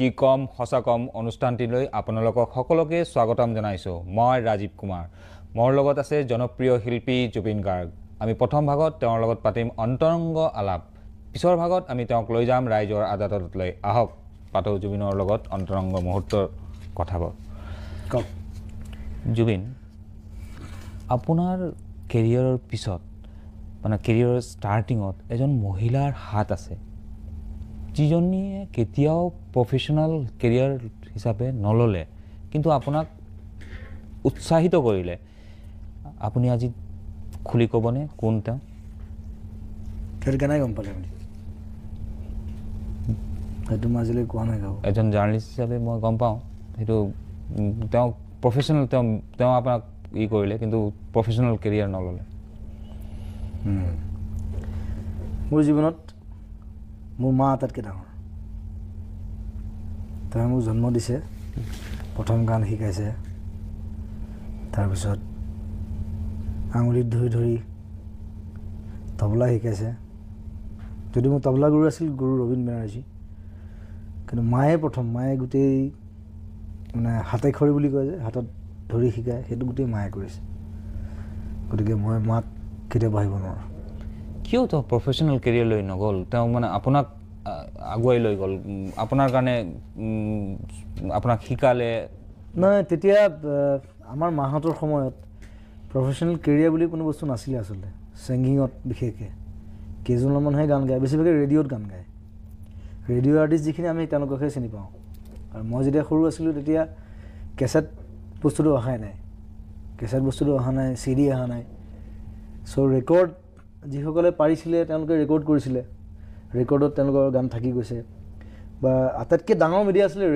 যি কম সঁচা কম অনুষ্ঠানটিলৈ আপোনালোকক সকলোকে স্বাগতম জনাইছোঁ মই ৰাজীৱ কুমাৰ মোৰ লগত আছে জনপ্ৰিয় শিল্পী জুবিন গাৰ্গ আমি প্ৰথম ভাগত তেওঁৰ লগত পাতিম অন্তৰংগ আলাপ পিছৰ ভাগত আমি তেওঁক লৈ যাম ৰাইজৰ আদালতলৈ আহক পাতো জুবিনৰ লগত অন্তৰংগ মুহূৰ্তৰ কথাবোৰ কওক জুবিন আপোনাৰ কেৰিয়াৰৰ পিছত মানে কেৰিয়াৰৰ ষ্টাৰ্টিঙত এজন মহিলাৰ হাত আছে যিজনীয়ে কেতিয়াও প্ৰফেশ্যনেল কেৰিয়াৰ হিচাপে নললে কিন্তু আপোনাক উৎসাহিত কৰিলে আপুনি আজি খুলি ক'বনে কোন তেওঁ কেনেকৈ গম পালে আপুনি সেইটো মাজলৈ কোৱা নাই গাব এজন জাৰ্নেলিষ্ট হিচাপে মই গম পাওঁ সেইটো তেওঁ প্ৰফেশ্যনেল তেওঁ আপোনাক ই কৰিলে কিন্তু প্ৰফেশ্যনেল কেৰিয়াৰ নললে মোৰ জীৱনত মোৰ মা আটাইতকৈ ডাঙৰ তেওঁ মোক জন্ম দিছে প্ৰথম গান শিকাইছে তাৰপিছত আঙুলিত ধৰি ধৰি তবলা শিকাইছে যদি মোৰ তবলা গুৰু আছিল গুৰু ৰবীন বেনাৰ্জী কিন্তু মায়ে গোটেই মানে হাতে খৰি বুলি কয় যে হাতত ধৰি শিকায় সেইটো গোটেই মায়ে কৰিছে গতিকে মই মাক কেতিয়াও ভাবিব নোৱাৰোঁ কিয় তেওঁ প্ৰফেশ্যনেল কেৰিয়াৰ লৈ নগ'ল তেওঁ মানে আপোনাক আগুৱাই লৈ গ'ল আপোনাৰ কাৰণে আপোনাক শিকালে নহয় তেতিয়া আমাৰ মাহঁতৰ সময়ত প্ৰফেশ্যনেল কেৰিয়াৰ বুলি কোনো বস্তু নাছিলে আচলতে ছিংগিঙত বিশেষকৈ কেইজনমান মানুহে গান গায় বেছিভাগে ৰেডিঅ'ত গান গায় ৰেডিঅ' আৰ্টিষ্ট যিখিনি আমি তেওঁলোককহে চিনি পাওঁ আৰু মই যেতিয়া সৰু আছিলোঁ তেতিয়া কেছেট বস্তুটো অহাই নাই CD অহা নাই চ' ৰেকৰ্ড যিসকলে পাৰিছিলে তেওঁলোকে ৰেকৰ্ড কৰিছিলে ৰেকৰ্ডত তেওঁলোকৰ গান থাকি গৈছে বা আটাইতকৈ ডাঙৰ মিডিয়া আছিলে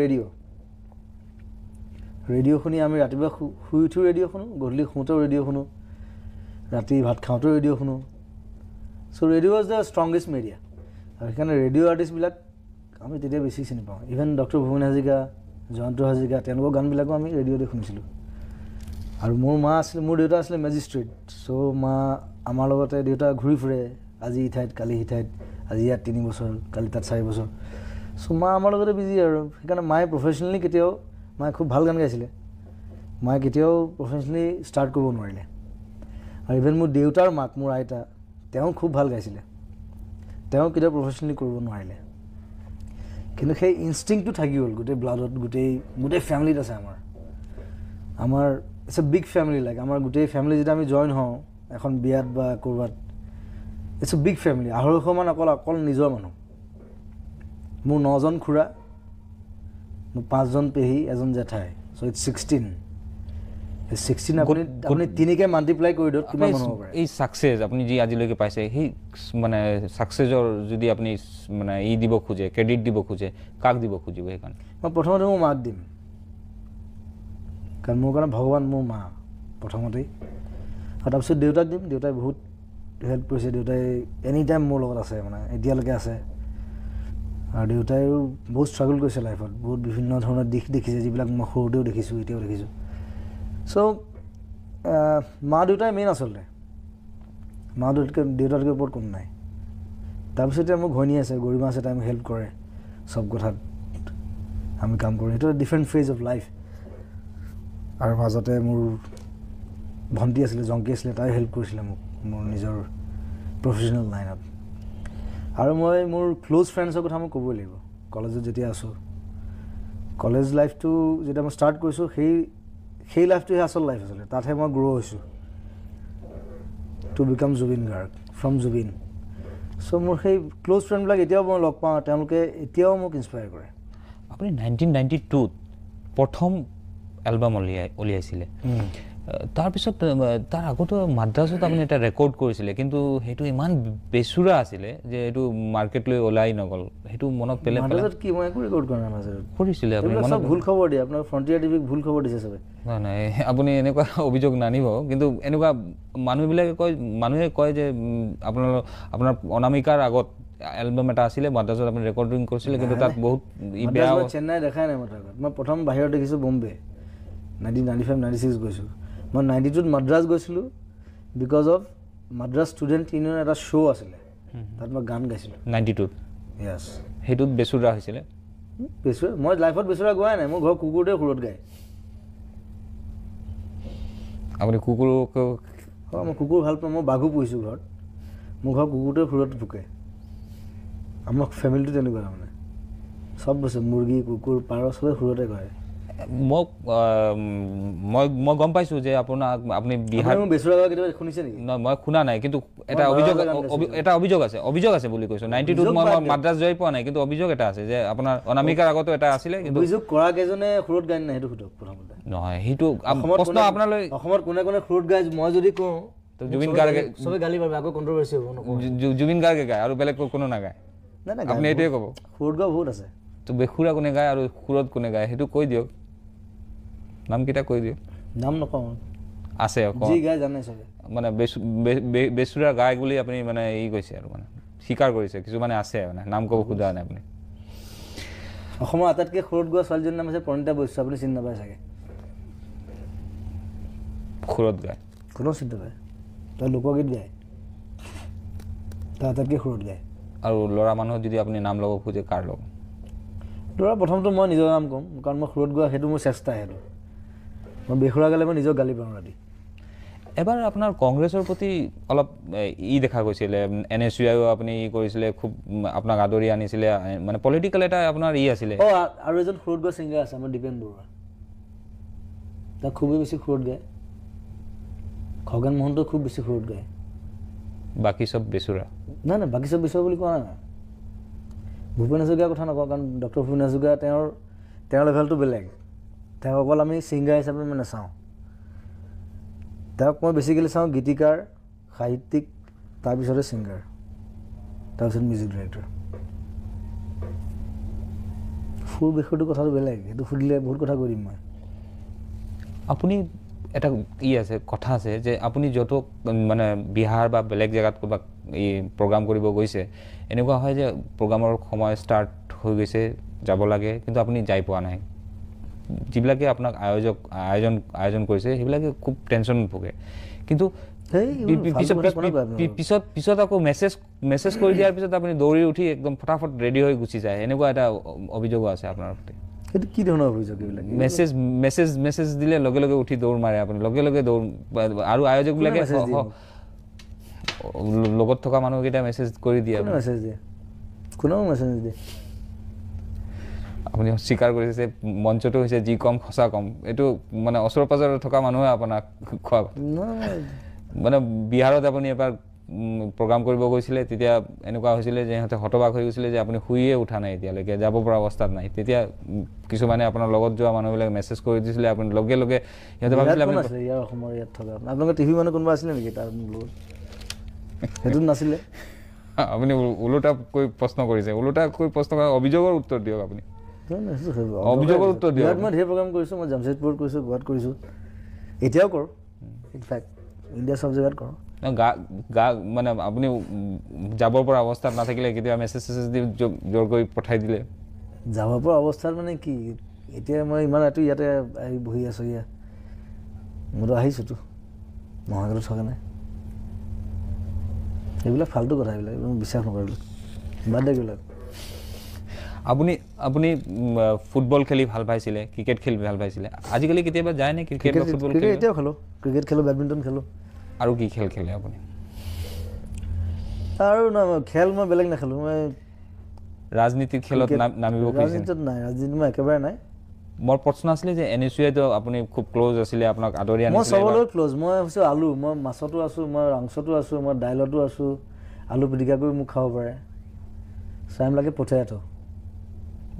ৰেডিঅ' শুনি আমি ৰাতিপুৱা শুই উঠোঁ ৰেডিঅ' শুনো গধূলি শুওঁতেও ৰেডিঅ' শুনো ৰাতি ভাত খাওঁতেও ৰেডিঅ' শুনো so' radio' was the strongest media আৰু সেইকাৰণে ৰেডিঅ' আৰ্টিষ্টবিলাক আমি তেতিয়া বেছি চিনি পাওঁ ইভেন ডক্টৰ ভূপেন হাজৰিকা জয়ন্ত হাজৰিকা তেওঁলোকৰ গানবিলাকো আমি ৰেডিঅ'তে শুনিছিলোঁ আৰু মোৰ দেউতা আছিলে মেজিষ্ট্ৰেট চ' মা আমাৰ লগতে দেউতা ঘূৰি ফুৰে আজি ইঠাইত কালি সিঠাইত আজি ইয়াত 3 বছৰ কালি তাত 4 বছৰ চ' মা আমাৰ লগতে বিজি আৰু সেইকাৰণে মায়ে প্ৰফেশ্যনেলি কেতিয়াও মায়ে খুব ভাল গান গাইছিলে মায়ে কেতিয়াও প্ৰফেশ্যনেলি ষ্টাৰ্ট কৰিব নোৱাৰিলে আৰু ইভেন মোৰ দেউতাৰ মাক মোৰ আইতা তেওঁ খুব ভাল গাইছিলে তেওঁ কেতিয়াও প্ৰফেশ্যনেলি কৰিব নোৱাৰিলে কিন্তু সেই ইনষ্টিংটো থাকি গ'ল গোটেই ব্লাডত গোটেই ফেমিলিত আছে আমাৰ it's a big family like আমাৰ গোটেই ফেমিলি যেতিয়া আমি জইন হওঁ এখন বিয়াত বা ক'ৰবাত ইটছ এ বিগ ফেমিলি 250মান অকল নিজৰ মানুহ মোৰ 9জন খুৰা মোৰ 5জন পেহী এজন জেঠাই চ' ইটছ 16 আপুনি 3কে মাল্টিপ্লাই কৰি দিয়ক কিমান মানুহ হ'ব পাৰে এই ছাকচেছ আপুনি যি আজিলৈকে পাইছে সেই মানে ছাকচেছৰ যদি আপুনি মানে দিব খোজে ক্ৰেডিট দিব খোজে কাক দিব খুজিব সেইকাৰণে মই প্ৰথমতে মোৰ মাক দিম কাৰণ মোৰ কাৰণে ভগৱান মোৰ মা প্ৰথমতেই আৰু তাৰপিছত দেউতাক দিম দেউতাই বহুত হেল্প কৰিছে দেউতাই এনি টাইম মোৰ লগত আছে মানে এতিয়ালৈকে আছে আৰু দেউতাইও বহুত ষ্ট্ৰাগল কৰিছে লাইফত বহুত বিভিন্ন ধৰণৰ দিশ দেখিছে যিবিলাক মই সৰুতেও দেখিছোঁ এতিয়াও দেখিছোঁ চ' মা দেউতাই মেইন আচলতে মা দেউতাতকৈ ওপৰত কোনো নাই তাৰপিছতে মোৰ ঘৈণী আছে গৰিমা আছে তাই মোক হেল্প কৰে চব কথাত আমি কাম কৰোঁ সেইটো ডিফাৰেণ্ট ফেজ অফ লাইফ আৰু মাজতে মোৰ ভণ্টি আছিলে জংকী আছিলে তাই হেল্প কৰিছিলে মোক মোৰ নিজৰ প্ৰফেশ্যনেল লাইনত আৰু মই মোৰ ক্ল'জ ফ্ৰেণ্ডছৰ কথা মই ক'বই লাগিব কলেজত যেতিয়া আছোঁ কলেজ লাইফটো যেতিয়া মই ষ্টাৰ্ট কৰিছোঁ সেই লাইফটোহে আচল লাইফ আছিলে তাতহে মই গ্ৰ' হৈছোঁ to become Zubeen Garg from Zubeen so' মোৰ সেই ক্ল'জ ফ্ৰেণ্ডবিলাক এতিয়াও মই লগ পাওঁ তেওঁলোকে এতিয়াও মোক ইনস্পায়াৰ কৰে আপুনি 1992ত প্ৰথম এলবাম উলিয়াইছিলে তাৰপিছত তাৰ আগতো মাদ্ৰাছত আপুনি এটা ৰেকৰ্ড কৰিছিলে কিন্তু সেইটো ইমান বেচুৰা আছিলে যে এইটো মাৰ্কেটলৈ ওলাই নগ'ল সেইটো মনত পেলাই মাদ্ৰাছত কি মই একো ৰেকৰ্ড কৰা নাই মাজত কৰিছিলে আপুনি মনত ভুল খবৰ দিয়ে আপোনাৰ ফ্ৰণ্টিয়াৰ টিভিক ভুল খবৰ দিছে চবে নাই আপুনি এনেকুৱা অভিযোগ নানিব কিন্তু এনেকুৱা মানুহে কয় যে আপোনাৰ অনামিকাৰ আগত এলবাম এটা আছিলে মাদ্ৰাছত আপুনি ৰেকৰ্ডিং কৰিছিলে কিন্তু তাত বহুত বেয়া চেন্নাই দেখাই নাই মই প্ৰথম বাহিৰত দেখিছোঁ বম্বে 1995-96 গৈছোঁ মই 92ত মাদ্ৰাছ গৈছিলোঁ because of Madras student union এটা শ্ব' আছিলে তাত মই গান গাইছিলোঁ 92ত য়েছ সেইটোত বেচুৰা হৈছিলে বেচুৰা মই লাইফত বেচুৰা গোৱাই নাই মোৰ ঘৰ কুকুৰতে সুৰত গায় আপুনি কুকুৰক হয় মই কুকুৰ ভাল পাওঁ মই বাঘো পুহিছোঁ ঘৰত মোৰ ঘৰ কুকুৰতে সুৰত ভুকে আমাৰ ফেমিলিটো তেনেকুৱা মানে চব বস্তু মুৰ্গী কুকুৰ পাৰ চবে সুৰতে কৰে মোক মই গম পাইছোঁ যে আপোনাক আপুনি বিহাৰ বেচুৰা গাঁও কেতিয়াবা শুনিছে নেকি মই শুনা নাই কিন্তু এটা অভিযোগ আছে বুলি কৈছোঁ 92 মই মাদ্ৰাছ যাই পোৱা নাই কিন্তু অভিযোগ এটা আছে যে আপোনাৰ অনামিকাৰ আগতো এটা আছিলে কিন্তু অভিযোগ কৰা কেইজনে সুৰত গায় নাই সেইটো সোধক প্ৰথমতে নহয় সেইটো প্ৰশ্ন আপোনালৈ অসমত কোনে কোনে সুৰত গায় মই যদি কওঁ তো জুবিন গাৰ্গে চবে গালি পাৰিব আকৌ কণ্ট্ৰভাৰ্চি হ'ব জুবিন গাৰ্গে গায় আৰু বেলেগ কোনো নাগায় নাই নাই আপুনি এইটোৱে ক'ব সুৰত গাঁও বহুত আছে তো বেসুৰা কোনে গায় আৰু সুৰত কোনে গায় সেইটো কৈ দিয়ক নামকেইটা কৈ দিয়ক নাম নকওঁ আছে যি গায় জানে চবে মানে বেসুৰা গায় বুলি আপুনি মানে ই কৈছে আৰু মানে স্বীকাৰ কৰিছে কিছুমানে আছে মানে নাম ক'ব খোজা নাই আপুনি অসমৰ আটাইতকৈ সুৰত গোৱা ছোৱালীজনীৰ নাম আছে প্ৰণীতা বৈশ্য আপুনি চিনি নাপায় চাগে সুৰত গায় কোনো চিনি নাপায় তই লোকগীত গায় তই আটাইতকৈ সুৰত গায় আৰু ল'ৰা মানুহক যদি আপুনি নাম ল'ব খোজে কাৰ ল'ব ল'ৰা প্ৰথমটো মই নিজৰ নাম ক'ম কাৰণ মই সুৰত গোৱা সেইটো মোৰ চেষ্টা সেইটো মই বেসুৰা গালে মই নিজক গালি পাওঁ ৰাতি এবাৰ আপোনাৰ কংগ্ৰেছৰ প্ৰতি অলপ ই দেখা গৈছিলে NSUIও আপুনি ই কৰিছিলে খুব আপোনাক আদৰি আনিছিলে মানে পলিটিকেল এটা আপোনাৰ ই আছিলে আৰু এজন সুৰত গোৱা ছিংগাৰ আছে আমাৰ দীপেন বৰুৱা তাক খুবেই বেছি সুৰত গায় খগেন মহন্ত খুব বেছি সুৰত গায় বাকী চব বেচুৰা নাই নাই বাকী চব বেচুৰা বুলি কোৱা নাই ভূপেন হাজৰিকাৰ কথা নকওঁ কাৰণ ডক্টৰ ভূপেন হাজৰিকা তেওঁৰ লেভেলটো বেলেগ তেওঁক অকল আমি ছিংগাৰ হিচাপে মই নাচাওঁ তেওঁক মই বেছিকেলি চাওঁ গীতিকাৰ সাহিত্যিক তাৰপিছতে ছিংগাৰ তাৰপিছত মিউজিক ডাইৰেক্টৰ সুৰ বেসুৰটো কথাটো বেলেগ সেইটো সুধিলে বহুত কথা কৈ দিম মই আপুনি এটা ই আছে কথা আছে যে আপুনি য'ত মানে বিহাৰ বা বেলেগ জেগাত ক'ৰবাত এই প্ৰগ্ৰাম কৰিব গৈছে এনেকুৱা হয় যে প্ৰগ্ৰামৰ সময় ষ্টাৰ্ট হৈ গৈছে যাব লাগে কিন্তু আপুনি যাই পোৱা নাই যিবিলাকে আপোনাক আয়োজন কৰিছে সেইবিলাকে খুব টেনশ্যন ভোগে কিন্তু পিছত আকৌ মেছেজ কৰি দিয়াৰ পিছত আপুনি দৌৰি উঠি একদম ফটাফট ৰেডি হৈ গুচি যায় এনেকুৱা এটা অভিযোগো আছে আপোনাৰ প্ৰতি সেইটো কি ধৰণৰ অভিযোগ এইবিলাক মেছেজ দিলে লগে লগে উঠি দৌৰ মাৰে আপুনি লগে লগে দৌৰ আৰু আয়োজকবিলাকে লগত থকা মানুহকেইটা মেছেজ কৰি দিয়ে মেছেজ দিয়ে কোনেও মেছেজ নিদিয়ে আপুনি স্বীকাৰ কৰিছে যে মঞ্চটো হৈছে যি কম সঁচা কম এইটো মানে ওচৰ পাজৰত থকা মানুহে আপোনাক খোৱা মানে বিহাৰত আপুনি এবাৰ প্ৰগ্ৰাম কৰিব গৈছিলে তেতিয়া এনেকুৱা হৈছিলে যে সিহঁতে হতবাক হৈ গৈছিলে যে আপুনি শুইয়ে উঠা নাই এতিয়ালৈকে যাব পৰা অৱস্থাত নাই তেতিয়া কিছুমানে আপোনাৰ লগত যোৱা মানুহবিলাক মেছেজ কৰি দিছিলে আপুনি লগে লগে সিহঁতে ভাবিছিলে ইয়াৰ অসমৰ ইয়াত থকা আপোনালোকৰ টিভি মানুহ কোনোবা আছিলে নেকি তাৰ লগত সেইটো নাছিলে আপুনি ওলোটা কৈ প্ৰশ্ন কৰিছে ওলোটা কৈ প্ৰশ্ন কৰা অভিযোগৰ উত্তৰ দিয়ক আপুনি অভিযোগৰ উত্তৰ দিয়ক মই ধেৰ প্ৰগ্ৰাম কৰিছোঁ মই জামছেদপুৰত কৰিছোঁ গোৱাত কৰিছোঁ এতিয়াও কৰোঁ ইনফেক্ট ইণ্ডিয়া চব জেগাত কৰোঁ গা মানে আপুনি যাবৰ পৰা অৱস্থাত নাথাকিলে কেতিয়াবা মেছেজ দি জোৰ কৰি পঠাই দিলে যাব পৰা অৱস্থাত মানে কি এতিয়া মই ইমান ৰাতি ইয়াতে আহি বহি আছোঁ ইয়াত মইতো আহিছোঁতো মহাগৰত থকা নাই এইবিলাক ফাল্টু কথা এইবিলাক বিশ্বাস নকৰিলোঁ বাদ দে এইবিলাক আপুনি ফুটবল খেলি ভাল পাইছিলে ক্ৰিকেট খেলি ভাল পাইছিলে আজিকালি কেতিয়াবা যায় নে ক্ৰিকেট বা ফুটবল খেলি এতিয়াও খেলোঁ ক্ৰিকেট খেলোঁ বেডমিণ্টন খেলোঁ আৰু কি খেল খেলে আপুনি আৰু নহয় খেল মই বেলেগ নেখেলোঁ মই ৰাজনীতিৰ খেলত নামিব খুজিছে ৰাজনীতিত নাই ৰাজনীতি মই একেবাৰে নাই মোৰ প্ৰশ্ন আছিলে যে NSUIতো আপুনি খুব ক্ল'জ আছিলে আপোনাক আদৰি আনিছিলে মই চবৰ লগত ক্ল'জ মই ভাবিছোঁ আলু মই মাছতো আছোঁ মই মাংসতো আছোঁ মই দাইলতো আছোঁ আলু পিটিকা কৰি মোক খাব পাৰে চাইমলাকে পঠিয়াই থওঁ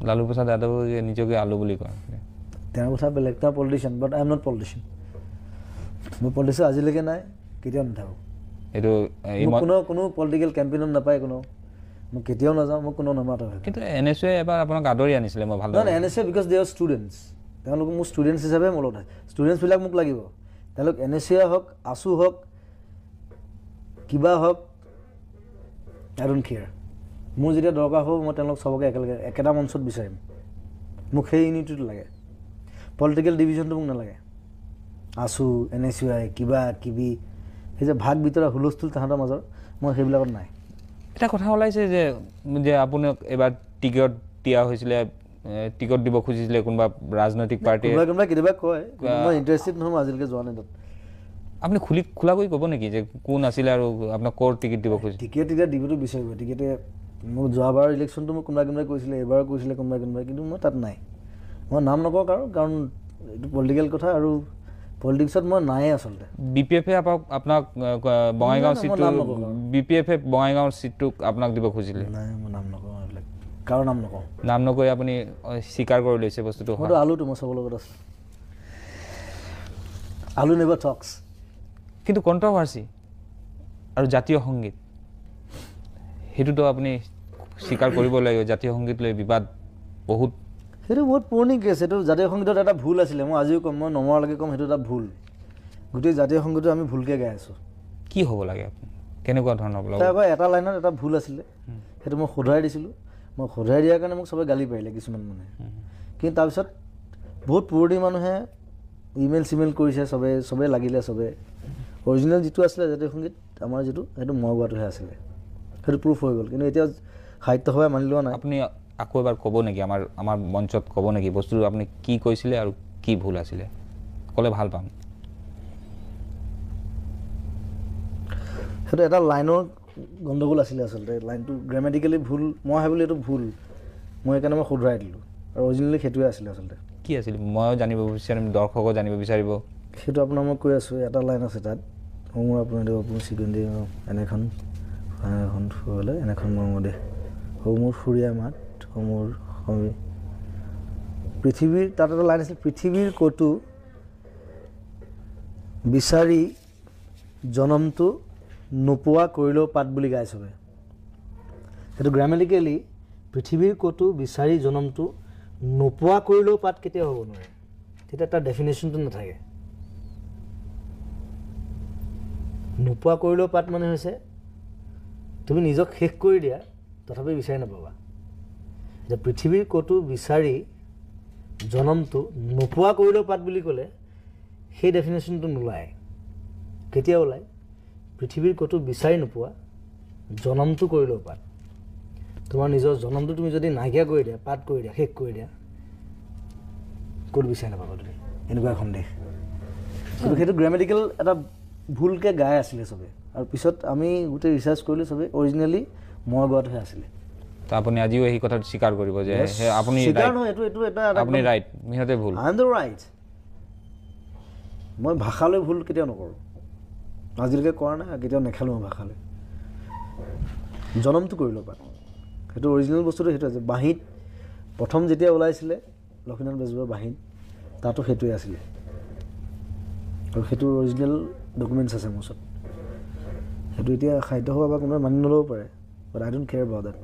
লালু প্ৰসাদ যাদৱে নিজকে আলু বুলি কয় তেওঁৰ কথা বেলেগ তেওঁ politician but I am not politician মই পলিটিচিয়ান আজিলৈকে নাই কেতিয়াও নাথাকোঁ এইটো কোনো পলিটিকেল কেম্পেইনত নাপায় কোনো মই কেতিয়াও নাযাওঁ মোক কোনো নামাতে কিন্তু NSUI এবাৰ আপোনাক আদৰি আনিছিলে মই ভাল নহয় NSUI because they R students তেওঁলোক মোৰ ষ্টুডেণ্টছ হিচাপে মোৰ লগত ষ্টুডেণ্টছবিলাক মোক লাগিব তেওঁলোক NSUI হওক আছু হওক কিবা হওক আই ডোণ্ট কেয়াৰ মোৰ যেতিয়া দৰকাৰ হ'ব মই তেওঁলোক চবকে একেলগে একেটা মঞ্চত বিচাৰিম মোক সেই ইউনিটিটো লাগে পলিটিকেল ডিভিজনটো মোক নালাগে আছু NSUI কিবা কিবি সেই যে ভাগ বিতৰা হুলস্থুল তাহাঁতৰ মাজৰ মই সেইবিলাকত নাই এটা কথা ওলাইছে যে আপোনাক এবাৰ টিকেট দিয়া হৈছিলে টিকট দিব খুজিছিলে কোনোবা ৰাজনৈতিক পাৰ্টিয়ে কোনোবাই কেতিয়াবা কয় মই ইণ্টাৰেষ্টেড নহয় আজিলৈকে যোৱা নাই তাত আপুনি খোলাকৈ ক'ব নেকি যে কোন আছিলে আৰু আপোনাক ক'ৰ টিকট দিব খুজিছে টিকেট এতিয়া দিবতো বিচাৰিব টিকেটে মোক যোৱাবাৰ ইলেকশ্যনটো মোক কোনোবাই কৈছিলে এইবাৰ কৈছিলে কোনোবাই কিন্তু মই তাত নাই মই নাম নকওঁ কাৰণ এইটো পলিটিকেল কথা আৰু পলিটিক্সত মই নাই আচলতে BPF আপোনাক বঙাইগাঁও চিটটো BPF বঙাইগাঁৱৰ চিটটো আপোনাক দিব খুজিলে নাই মই নাম নকওঁ এইবিলাক কাৰো নাম নকওঁ নাম নকৈ আপুনি স্বীকাৰ কৰি লৈছে বস্তুটো মইতো আলুটো মই চবৰ লগত আছে আলু নেভাৰ টক্স কিন্তু কণ্ট্ৰভাৰ্চি আৰু জাতীয় সংগীত সেইটোতো আপুনি স্বীকাৰ কৰিব লাগিব জাতীয় সংগীত লৈ বিবাদ বহুত সেইটো বহুত পুৰণি কেছ সেইটো জাতীয় সংগীতত এটা ভুল আছিলে মই আজিও ক'ম মই নমৰালৈকে ক'ম সেইটো এটা ভুল গোটেই জাতীয় সংগীতটো আমি ভুলকৈ গাই আছোঁ কি হ'ব লাগে আপুনি কেনেকুৱা ধৰণৰ হ'ব তাৰপৰা এটা লাইনত এটা ভুল আছিলে সেইটো মই শুধৰাই দিছিলোঁ মই শুধৰাই দিয়াৰ কাৰণে মোক চবে গালি পাৰিলে কিছুমান মানুহে কিন্তু তাৰপিছত বহুত পুৰণি মানুহে ইমেইল চিমেইল কৰিছে চবেই লাগিলে চবে অৰিজিনেল যিটো আছিলে জাতীয় সংগীত আমাৰ যিটো সেইটো মই গোৱাটোহে আছিলে সেইটো প্ৰুফ হৈ গ'ল কিন্তু এতিয়া সাহিত্য সভাই মানি লোৱা নাই আপুনি আকৌ এবাৰ ক'ব নেকি আমাৰ মঞ্চত ক'ব নেকি বস্তুটো আপুনি কি কৈছিলে আৰু কি ভুল আছিলে ক'লে ভাল পাম সেইটো এটা লাইনৰ গণ্ডগোল আছিলে আচলতে লাইনটো গ্ৰামেটিকেলি ভুল মই ভাবিলোঁ এইটো ভুল মই সেইকাৰণে মই শুধৰাই দিলোঁ আৰু অৰিজিনেলি সেইটোৱে আছিলে আচলতে কি আছিল ময়ো জানিব বিচাৰিম দৰ্শকো জানিব বিচাৰিব সেইটো আপোনাৰ মই কৈ আছোঁ এটা লাইন আছে তাত মোৰ আপোনাৰ দিব আপুনি চিকেণ্ডি এনেখন ফুৰিলে এনেখন মোৰ দে সৌ মোৰ ফুৰিয়া মাত সৌ মোৰ সমী পৃথিৱীৰ তাত এটা লাইন আছিল পৃথিৱীৰ ক'তো বিচাৰি জনমটো নোপোৱা কৰিলেও পাত বুলি গাই চবে সেইটো গ্ৰামেটিকেলি পৃথিৱীৰ ক'তো বিচাৰি জনমটো নোপোৱা কৰিলেও পাত কেতিয়াও হ'ব নোৱাৰে তেতিয়া তাৰ ডেফিনেশ্যনটো নাথাকে নোপোৱা কৰিলেও পাত মানে হৈছে তুমি নিজক শেষ কৰি দিয়া তথাপি বিচাৰি নাপাবা যে পৃথিৱীৰ ক'তো বিচাৰি জনমটো নোপোৱা কৰিলেও পাত বুলি ক'লে সেই ডেফিনেশ্যনটো নোলায় কেতিয়া ওলায় পৃথিৱীৰ ক'তো বিচাৰি নোপোৱা জনমটো কৰিলেও পাত তোমাৰ নিজৰ জনমটো তুমি যদি নাইকিয়া কৰি দিয়া পাত কৰি দিয়া শেষ কৰি দিয়া ক'ত বিচাৰি নাপাবা তুমি এনেকুৱা এখন দেশ কিন্তু সেইটো গ্ৰামেটিকেল এটা ভুলকৈ গাই আছিলে চবে আৰু পিছত আমি গোটেই ৰিচাৰ্চ কৰিলোঁ চবেই অৰিজিনেলি মই গোৱাটোহে আছিলে তো আপুনি আজিও এই কথাটো স্বীকাৰ কৰিব যে আপুনি আপুনি ৰাইট সিহঁতে ভুল আই এম দ্য ৰাইট মই ভাষালৈ ভুল কেতিয়াও নকৰোঁ আজিলৈকে কৰা নাই কেতিয়াও নেখেলোঁ মই ভাষালৈ জনমটো কৰিলোঁ পাত সেইটো অৰিজিনেল বস্তুটো সেইটো আছে বাঁহীত প্ৰথম যেতিয়া ওলাইছিলে লক্ষ্মীনাথ বেজবৰুৱাৰ বাঁহীত তাতো সেইটোৱে আছিলে আৰু সেইটো অৰিজিনেল ডকুমেণ্টছ আছে মোৰ ওচৰত সেইটো এতিয়া সাহিত্য সভা বা কোনোবাই মানি নল'ব পাৰে বাট আই ডোণ্ট কেয়াৰ এবাউট দেট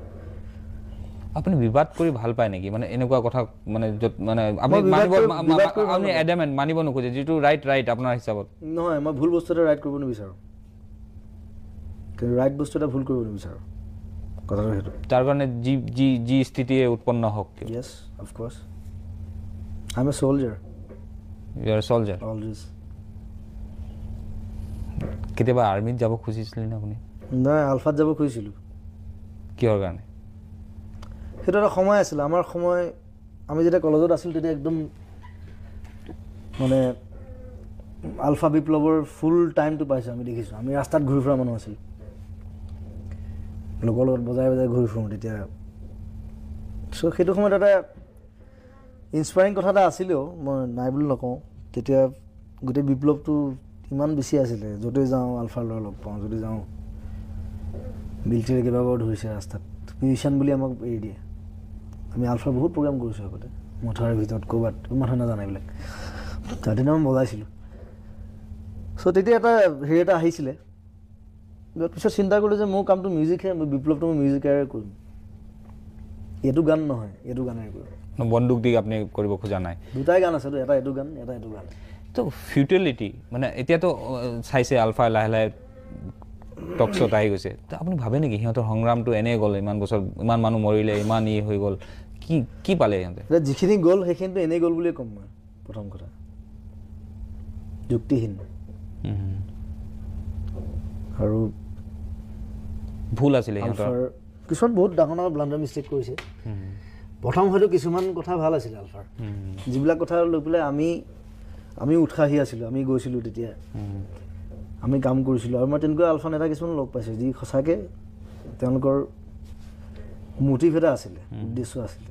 আপুনি বিবাদ কৰি ভাল পায় নেকি মানে এনেকুৱা কথা মানে য'ত মানে আপুনি এডামেণ্ট মানিব নোখোজে যিটো ৰাইট আপোনাৰ হিচাপত নহয় মই ভুল বস্তু এটা ৰাইট কৰিব নিবিচাৰোঁ কিন্তু ৰাইট বস্তু এটা ভুল কৰিব নিবিচাৰোঁ কথাটো সেইটো তাৰ কাৰণে যি স্থিতিয়ে উৎপন্ন হওক yes of course I am a soldier you are soldier always কেতিয়াবা আৰ্মিত যাব খুজিছিলে নে আপুনি নাই আলফাত যাব খুজিছিলোঁ কিহৰ কাৰণে সেইটো এটা সময় আছিলে আমাৰ সময় আমি যেতিয়া কলেজত আছিলোঁ তেতিয়া একদম মানে আলফা বিপ্লৱৰ ফুল টাইমটো পাইছোঁ আমি দেখিছোঁ আমি ৰাস্তাত ঘূৰি ফুৰা মানুহ আছিলোঁ লগৰ লগত বজাই ঘূৰি ফুৰোঁ তেতিয়া চ' সেইটো সময়ত এটা ইনস্পায়াৰিং কথা এটা আছিলেও মই নাই বুলি নকওঁ তেতিয়া গোটেই বিপ্লৱটো ইমান বেছি আছিলে য'তে যাওঁ আলফাৰ ল'ৰা লগ পাওঁ যদি যাওঁ মিলিটাৰী কেইবাবাৰো ধৰিছে ৰাস্তাত মিউজিচিয়ান বুলি আমাক এৰি দিয়ে আমি আলফাৰ বহুত প্ৰগ্ৰাম কৰিছোঁ আগতে মথাউৰিৰ ভিতৰত ক'ৰবাত মানুহে নাজানে এইবিলাক তাতে মই বজাইছিলোঁ চ' তেতিয়া এটা হেৰি এটা আহিছিলে পিছত চিন্তা কৰিলোঁ যে মোৰ কামটো মিউজিকহে বিপ্লৱটো মই মিউজিকেৰে কৰিম এইটো গান নহয় এইটো গানেৰে কৰিম বন্দুক দি আপুনি কৰিব খোজা নাই দুটাই গান আছে এটা এইটো গান এটা এইটো গান তো ফিউটিলিটি মানে এতিয়াতো চাইছে আলফা লাহে লাহে টক শ্ব'ত আহি গৈছে তো আপুনি ভাবে নেকি সিহঁতৰ সংগ্ৰামটো এনেই গ'ল ইমান বছৰ ইমান মানুহ মৰিলে ইমান হৈ গ'ল কি পালে সিহঁতে এতিয়া যিখিনি গ'ল সেইখিনিতো এনেই গ'ল বুলিয়ে ক'ম মই প্ৰথম কথা যুক্তিহীন আৰু ভুল আছিলে সিহঁতৰ কিছুমান বহুত ডাঙৰ ডাঙৰ ব্লাণ্ডাৰ মিষ্টেক কৰিছে প্ৰথম হয়তো কিছুমান কথা ভাল আছিল আলফাৰ যিবিলাক কথা লৈ পেলাই আমি উৎসাহী আছিলোঁ আমি গৈছিলোঁ তেতিয়া আমি কাম কৰিছিলোঁ আৰু মই তেনেকুৱা আলফা নেতা কিছুমান লগ পাইছোঁ যি সঁচাকৈ তেওঁলোকৰ মোটিভ এটা আছিলে উদ্দেশ্য আছিলে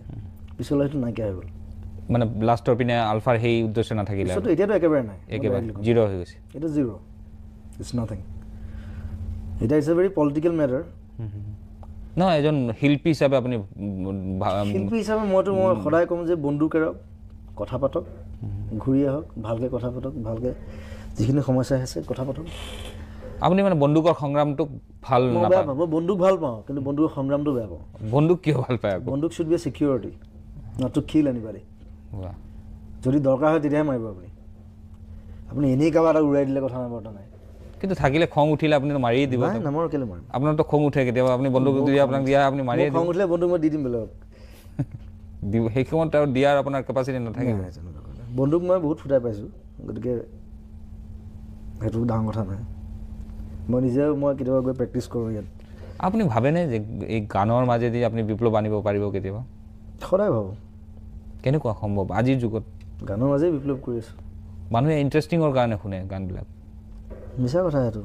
পিছলৈ সেইটো নাইকিয়া হৈ গ'ল মানে লাষ্টৰ পিনে আলফাৰ সেই উদ্দেশ্য নাথাকিলে এতিয়াতো একেবাৰে নাই একেবাৰে জিৰ' হৈ গৈছে এটা জিৰ' ইটছ নাথিং এটা it's a very political matter নহয় এজন শিল্পী হিচাপে আপুনি শিল্পী হিচাপে মই সদায় ক'ম যে বন্দুক এৰক কথা পাতক ঘূৰি আহক ভালকৈ কথা পাতক ভালকৈ যিখিনি সমস্যা আছে কথা পাতক আপুনি মানে বন্দুকৰ সংগ্ৰামটোক ভাল বেয়া পাওঁ মই বন্দুক ভাল পাওঁ কিন্তু বন্দুকৰ সংগ্ৰামটো বেয়া পাওঁ বন্দুক কিয় ভাল পায় বন্দুক should B A security not to kill anybody যদি দৰকাৰ হয় তেতিয়াহে মাৰিব আপুনি এনেই কাৰোবাৰ এটা উৰাই দিলে কথা নাপাতা নাই কিন্তু থাকিলে খং উঠিলে আপুনি মাৰিয়ে দিব নামৰ কেলৈ মাৰিম আপোনাৰতো খং উঠে কেতিয়াবা আপুনি বন্দুক যদি আপোনাক দিয়া আপুনি মাৰিয়ে খং উঠিলে বন্দুক মই দি দিম বেলেগক সেই সময়ত আৰু দিয়াৰ আপোনাৰ কেপাচিটি নাথাকে বন্দুক মই বহুত ফুটাই পাইছোঁ গতিকে সেইটো ডাঙৰ কথা নহয় মই নিজেও মই কেতিয়াবা গৈ প্ৰেক্টিছ কৰোঁ ইয়াত আপুনি ভাবেনে যে এই গানৰ মাজেদি আপুনি বিপ্লৱ আনিব পাৰিব কেতিয়াবা সদায় ভাবোঁ কেনেকুৱা সম্ভৱ আজিৰ যুগত গানৰ মাজেই বিপ্লৱ কৰি আছোঁ মানুহে ইণ্টাৰেষ্টিঙৰ কাৰণে শুনে গানবিলাক মিছা কথা সেইটো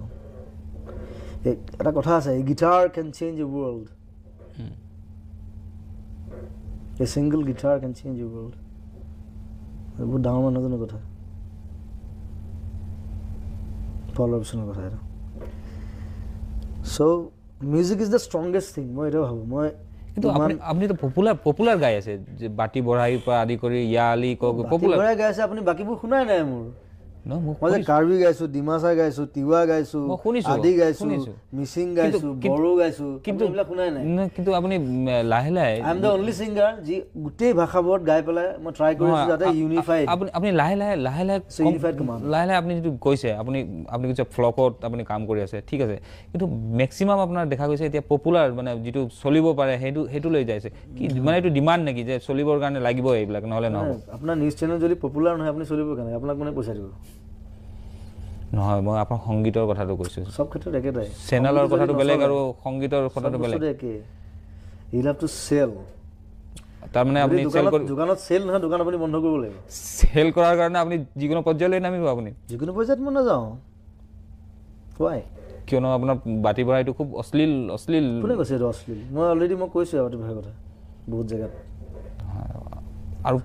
এটা কথা আছে guitar can change a world a single guitar can change a world বহুত ডাঙৰ মানুহজনৰ কথা পল ৰবচনৰ কথা এইটো so' music is the strongest thing মই এইটো ভাবোঁ মই কিন্তু আপুনিতো পপুলাৰ গাই আছে যে বাতি বঢ়াইৰ পৰা আদি কৰি ইয়া আলি পপুলাৰ গাই আছে আপুনি বাকীবোৰ শুনাই নাই মোৰ মই যে কাৰ্বি গাইছোঁ ডিমাচা গাইছোঁ তিৱা গাইছোঁ আদি গাইছোঁ মিচিং গাইছোঁ বড়ো গাইছোঁ কিন্তু এইবিলাক শুনাই নাই কিন্তু আপুনি লাহে লাহে I am the only singer যি গোটেই ভাষাবোৰত গাই পেলাই মই ট্ৰাই কৰিছোঁ যাতে ইউনিফাইড আপুনি লাহে লাহে আপুনি যিটো কৈছে আপুনি কৈছে ফ্লকত আপুনি কাম কৰি আছে ঠিক আছে কিন্তু মেক্সিমাম আপোনাৰ দেখা গৈছে এতিয়া পপুলাৰ মানে যিটো চলিব পাৰে সেইটো লৈ যাইছে কি মানে এইটো ডিমাণ্ড নেকি যে চলিবৰ কাৰণে লাগিব এইবিলাক নহ'লে নহ'ব আপোনাৰ নিউজ চেনেল যদি পপুলাৰ নহয় আপুনি চলিব কেনেকৈ আপোনাক কোনে পইচা দিব নহয় মই আপোনাৰ সংগীতৰ কথাটো কৈছোঁ সব ক্ষেত্ৰত একেটাই চেনেলৰ কথাটো বেলেগ আৰু সংগীতৰ কথাটো বেলেগ ইউ হেভ টু চেল তাৰমানে আপুনি দোকানত চেল নহয় দোকান আপুনি বন্ধ কৰিব লাগিব চেল কৰাৰ কাৰণে আপুনি যিকোনো পৰ্যায়লৈ নামিব আপুনি যিকোনো পৰ্যায়ত মই নাযাওঁ হয় কিয়নো আপোনাৰ বাতি বঢ়াইটো খুব অশ্লীল কোনে কৈছে এইটো অশ্লীল মই অলৰেডি মই কৈছোঁ বাতি বঢ়াই কথা বহুত জেগাত আৰু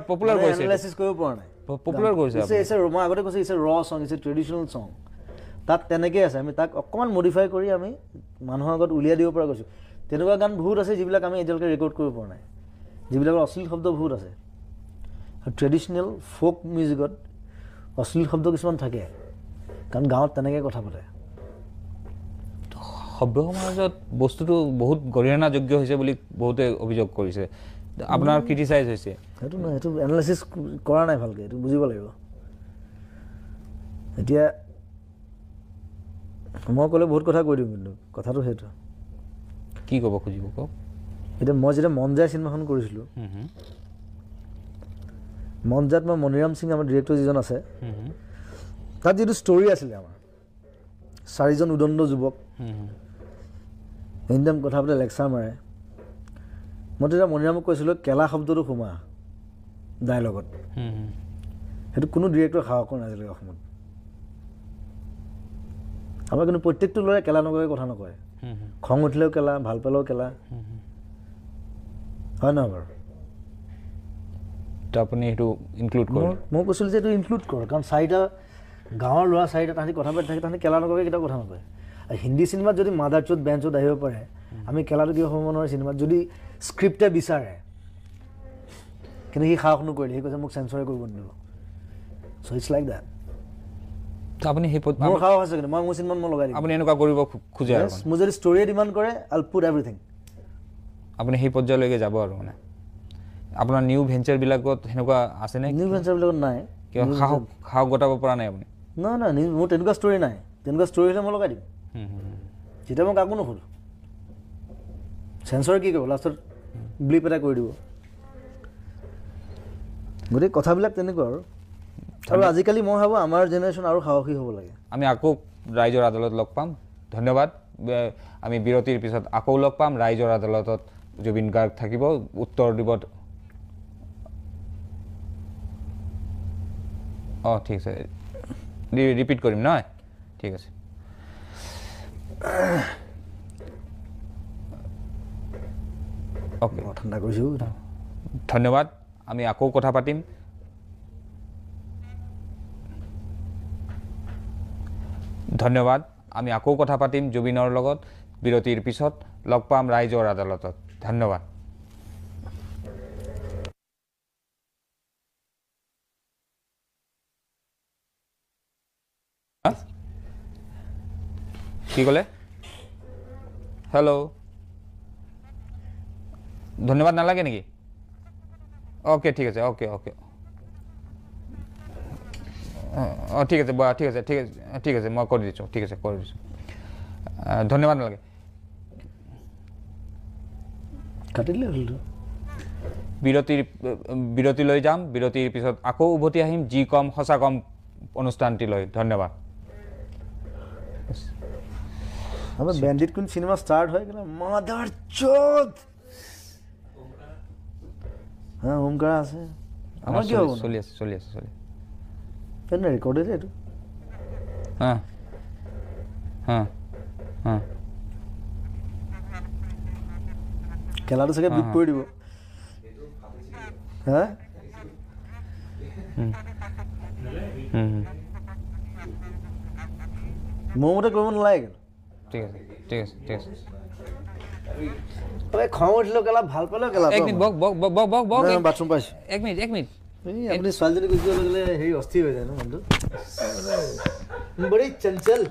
পপুলাৰ কৰিছে এনালাইচিছ কৰিব পৰা নাই পপুলাৰ কৰিছে মই আগতে কৈছোঁ ইটছ এ ৰ চং ইটছ এ ট্ৰেডিশ্যনেল চং তাত তেনেকৈ আছে আমি তাক অকণমান মডিফাই কৰি আমি মানুহৰ আগত উলিয়াই দিব পৰা গৈছোঁ তেনেকুৱা গান বহুত আছে যিবিলাক আমি এতিয়ালৈকে ৰেকৰ্ড কৰিব পৰা নাই যিবিলাকৰ অশ্লীল শব্দ বহুত আছে আৰু ট্ৰেডিশ্যনেল ফ'ক মিউজিকত অশ্লীল শব্দ কিছুমান থাকে কাৰণ গাঁৱত তেনেকৈ কথা পাতে সভ্য সমাজত বস্তুটো বহুত গৰিহণাযোগ্য হৈছে বুলি বহুতে অভিযোগ কৰিছে আপোনাৰ ক্ৰিটিচাইজ হৈছে সেইটো নহয় সেইটো এনালাইচিছ কৰা নাই ভালকৈ এইটো বুজিব লাগিব এতিয়া মই ক'লে বহুত কথা কৈ দিম কিন্তু কথাটো সেইটো কি ক'ব খুজিব কওক এতিয়া মই যেতিয়া মন যায় চিনেমাখন কৰিছিলোঁ মন যাত মই মণিৰাম সিং আমাৰ ডিৰেক্টৰ যিজন আছে তাত যিটো ষ্টৰি আছিলে আমাৰ 4জন উদণ্ড যুৱক এনি টাইম কথা পাতে লেকচাৰ মাৰে মই তেতিয়া মণিৰামক কৈছিলোঁ কেলা শব্দটো সোমা ডাইলগত সেইটো কোনো ডিৰেক্টৰ সাহস কৰা নাছিলে অসমত আমাৰ কিন্তু প্ৰত্যেকটো ল'ৰাই কেলা নকৰে কথা নকয় খং উঠিলেও কেলা ভাল পালেও কেলা হয় নহয় বাৰু আপুনি সেইটো ইনক্লুড কৰে মই কৈছিলোঁ যে এইটো ইনক্লুড কৰ কাৰণ 4টা গাঁৱৰ ল'ৰা 4টা তাহাঁতি কথা পাতি থাকে তাহাঁতি কেলা নকৰে কেতিয়াও কথা নকয় আৰু হিন্দী চিনেমাত যদি মাদাৰ চোট বেঞ্চত আহিব পাৰে আমি কেলাটো কিয় হ'ব নোৱাৰে চিনেমাত যদি স্ক্ৰিপ্টে বিচাৰে কিন্তু সি সাহস নকৰিলে সি কৈছে মোক চেঞ্চৰে কৰিব নিদিব চ' ইটছ লাইক দেট আপুনি সেই মোৰ সাহস আছে কিন্তু মই মোৰ চিনেমাত মই লগাই দিম আপুনি এনেকুৱা কৰিব খোজে মোৰ যদি ষ্টৰিয়ে ডিমাণ্ড কৰে আইল পুট এভৰিথিং আপুনি সেই পৰ্যায়লৈকে যাব আৰু মানে আপোনাৰ নিউ ভেঞ্চাৰবিলাকত সেনেকুৱা আছেনে নিউ ভেঞ্চাৰবিলাকত নাই কিয় সাহস গোটাব পৰা নাই আপুনি নাই মোৰ তেনেকুৱা ষ্টৰি নাই তেনেকুৱা ষ্টৰি হ'লে মই লগাই দিম যেতিয়া মই কাকো নুসুধো চেঞ্চৰে কি কৰিব লাষ্টত ব্লিপ এটা কৰি দিব গতিকে কথাবিলাক তেনেকুৱা আৰু আজিকালি মই ভাবোঁ আমাৰ জেনেৰেশ্যন আৰু সাহসী হ'ব লাগে আমি আকৌ ৰাইজৰ আদালত লগ পাম ধন্যবাদ আমি বিৰতিৰ পিছত আকৌ লগ পাম ৰাইজৰ আদালতত জুবিন গাৰ্গ থাকিব উত্তৰ দিব অঁ ঠিক আছে ৰিপিট কৰিম নহয় ঠিক আছে অ'কে ঠাণ্ডা কৰিছোঁ ধন্যবাদ আমি আকৌ কথা পাতিম ধন্যবাদ আমি আকৌ কথা পাতিম জুবিনৰ লগত বিৰতিৰ পিছত লগ পাম ৰাইজৰ আদালতত ধন্যবাদ কি ক'লে হেল্ল' ধন্যবাদ নালাগে নেকি অ'কে ঠিক আছে অ'কে অ'কে অঁ ঠিক আছে ঠিক আছে ঠিক আছে ঠিক আছে মই কৰি দিছোঁ ঠিক আছে কৰি দিছোঁ ধন্যবাদ নালাগে কাটি দিলে হ'লতো বিৰতিলৈ যাম বিৰতিৰ পিছত আকৌ উভতি আহিম যি কম সঁচা কম অনুষ্ঠানটিলৈ ধন্যবাদ আমাৰ বেণ্ডিট কোন চিনেমা ষ্টাৰ্ট হয় কেনে মাদাৰ চোদ হা ওমকাৰ আছে আমাৰ কি হ'ব চলি আছে চলি আছে চলি আছে ৰেকৰ্ডেড এইটো হা হা হা খেলাটো চাগে বিট কৰি দিব হা মোৰ মতে কৰিব নালাগে ঠিক আছে ঠিক আছে ঠিক আছে খং উঠিলেও কেলা ভাল পালেও কেলা এক মিনিট বক বক বক বক বক বাথৰুম পাইছোঁ এক মিনিট এই আপুনি ছোৱালীজনী গুচি যোৱাৰ লগে লগে হেৰি অস্থিৰ হৈ যায় ন মনটো বড়ি চঞ্চল